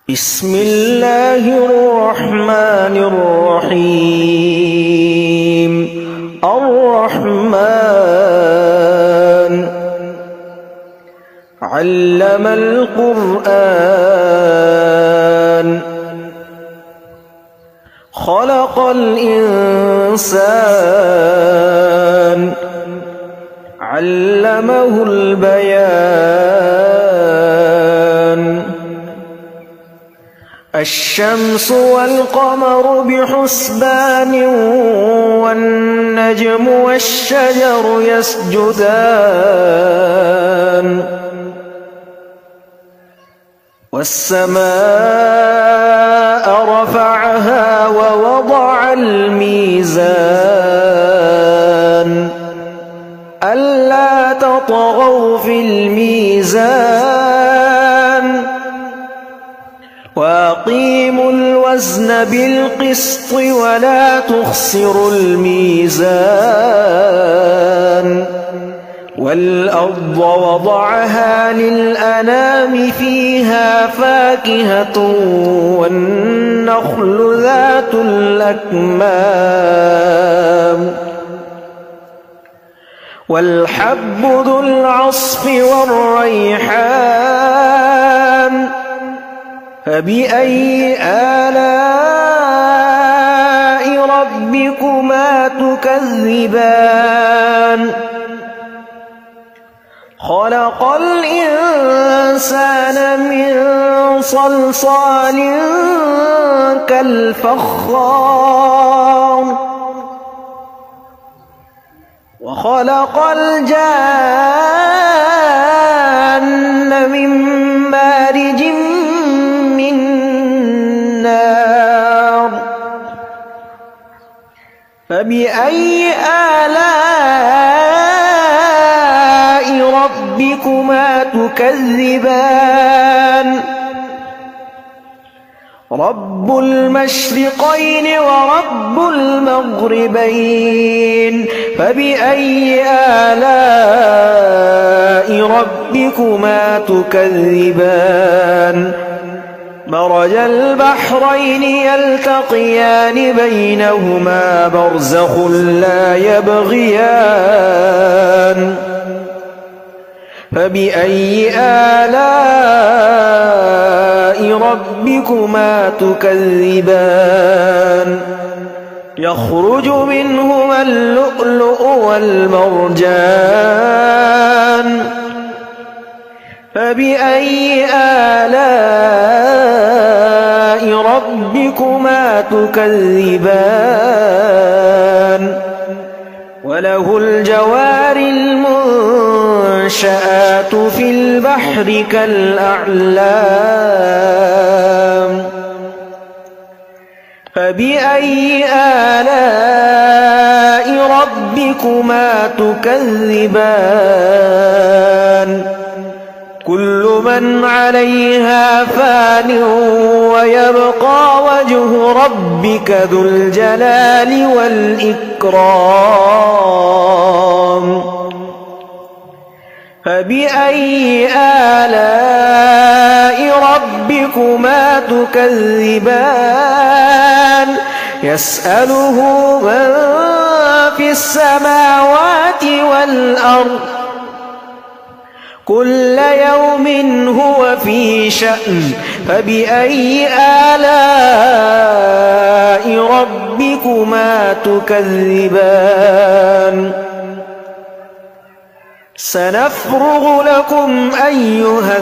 بسم الله الرحمن الرحيم. الرحمن علم القرآن خلق الإنسان علمه البيان. الشمس والقمر بحسبان والنجم والشجر يسجدان. والسماء رفعها ووضع الميزان ألا تطغوا في الميزان وأقيموا الوزن بالقسط ولا تخسروا الميزان. والأرض وضعها للأنام فيها فاكهة والنخل ذات الأكمام والحب ذو العصف والريحان. فبأي آلاء ربكما تكذبان؟ خلق الإنسان من صلصال كالفخار وخلق الجان من مارج من نار. فبأي آلاء ربكما تكذبان؟ رب المشرقين ورب المغربين. فبأي آلاء ربكما تكذبان؟ مرج البحرين يلتقيان بينهما برزخ لا يبغيان. فبأي آلاء ربكما تكذبان؟ يخرج منهما اللؤلؤ والمرجان. فبأي آلاء ربكما تكذبان؟ وله الجوار المنشآت في البحر كالأعلام. فبأي آلاء ربكما تكذبان؟ كل من عليها فان ويبقى وجه ربك ذو الجلال والإكرام. فبأي آلاء ربكما تكذبان؟ يسأله من في السماوات والأرض كل يوم هو في شأن. فبأي آلاء ربكما تكذبان؟ سنفرغ لكم أيها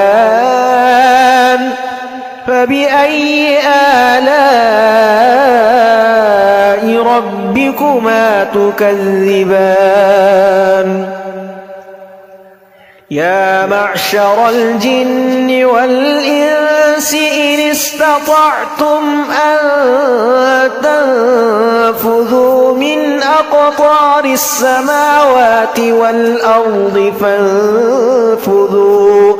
الثقلان. فبأي آلاء ربكما تكذبان؟ يا معشر الجن والإنس إن استطعتم أن تنفذوا من أقطار السماوات والأرض فانفذوا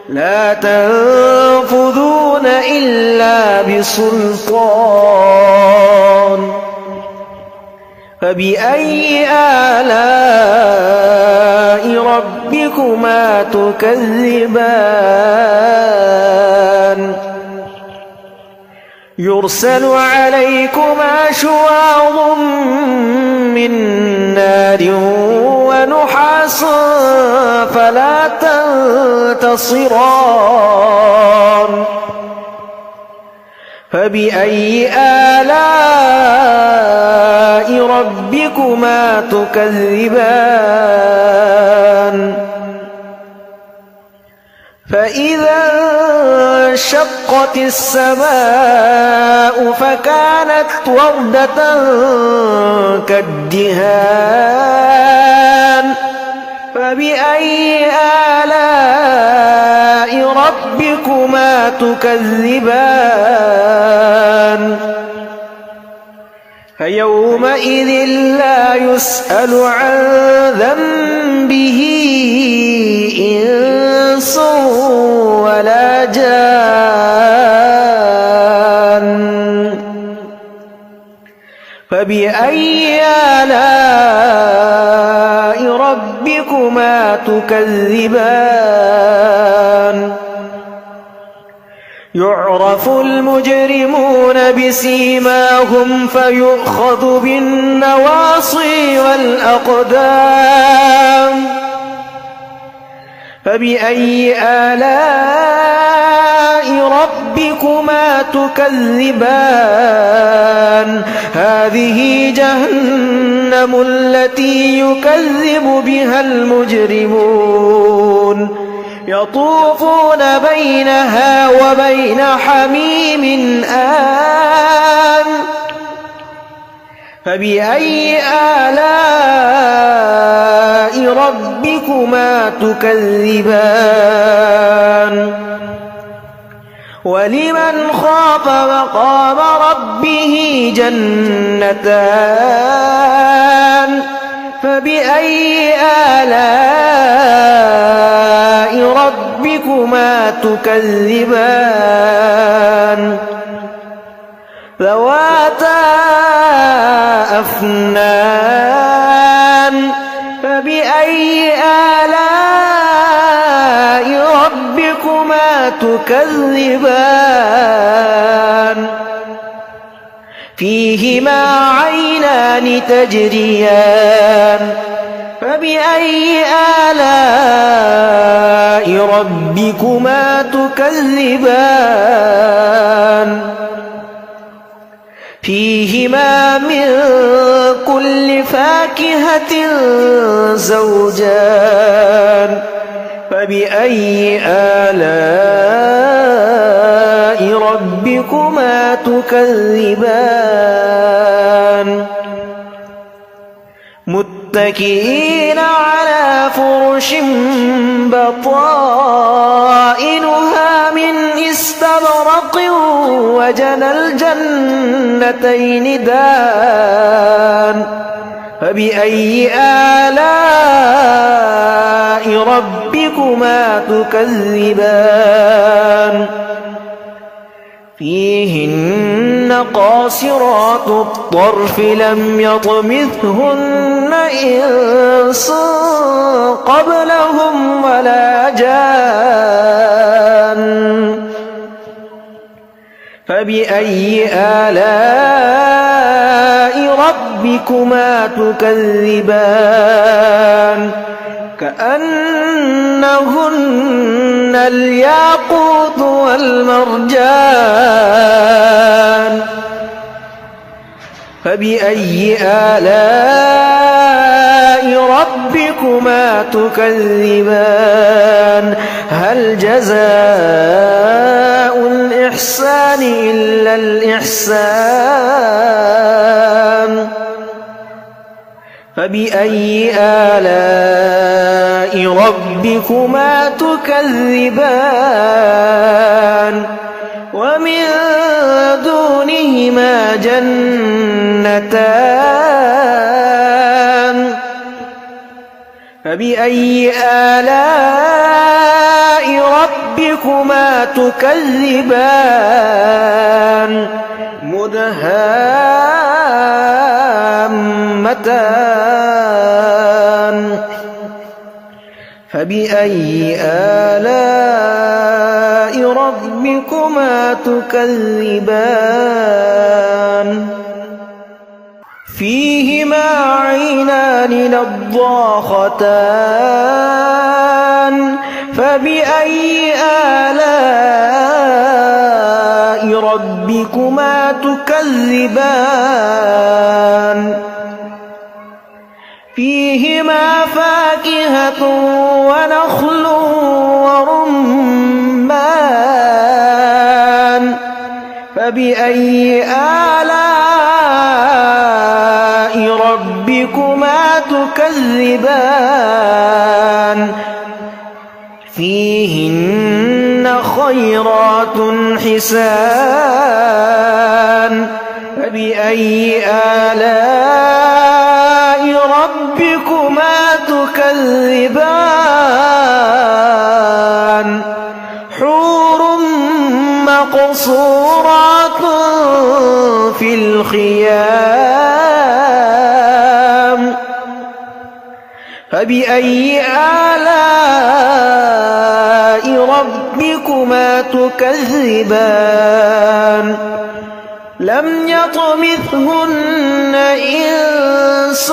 لا تنفذون إلا بسلطان. فبأي آلاء ربكما تكذبان؟ يرسل عليكما شواظ من نار ونحاس فلا تنتصران فبأي آلاء ربكما تكذبان فإذا انشقت السماء فكانت وردة كالدهان فبأي آلاء ربكما تكذبان فيومئذ لا يسأل عن ذنبه إنس ولا جان فبأي آلاء ربكما تكذبان يعرف المجرمون بسيماهم فيؤخذ بالنواصي والأقدام فبأي آلاء ربكما تكذبان هذه جهنم التي يكذب بها المجرمون يطوفون بينها وبين حميم آن فبأي آلاء ربكما تكذبان ولمن خاف مقام ربه جنتان فبأي آلاء ربكما تكذبان ذواتا أفنان فبأي آلاء ربكما تكذبان فيهما عينان تجريان فبأي آلاء ربكما تكذبان فيهما من كل فاكهة زوجان فبأي آلاء ربكما تكذبان متكئين على فرش بطائنها من استبرق وجنى الجنتين دان فبأي آلاء ربكما تكذبان فيهن قاصرات الطرف لم يطمثهن إنس قبلهم ولا جان فبأي آلاء ربكما تكذبان كأنهن الياقوت والمرجان فبأي آلاء ربكما تكذبان هل جزاء الإحسان إلا الإحسان فبأي آلاء ربكما تكذبان ومن دونهما جنتان فبأي آلاء ربكما تكذبان مدهامتان فبأي آلاء ربكما ربكما تكذبان فيهما عينان نضاختان فبأي آلاء ربكما تكذبان فيهما فاكهة ونخل ورمان فبأي آلاء ربكما تكذبان فيهن خيرات حسان فبأي آلاء ربكما تكذبان حور مقصورات في الخيام فبأي آلاء ربكما تكذبان لم يطمثهن إنس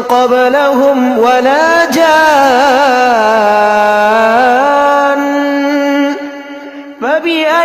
قبلهم ولا جان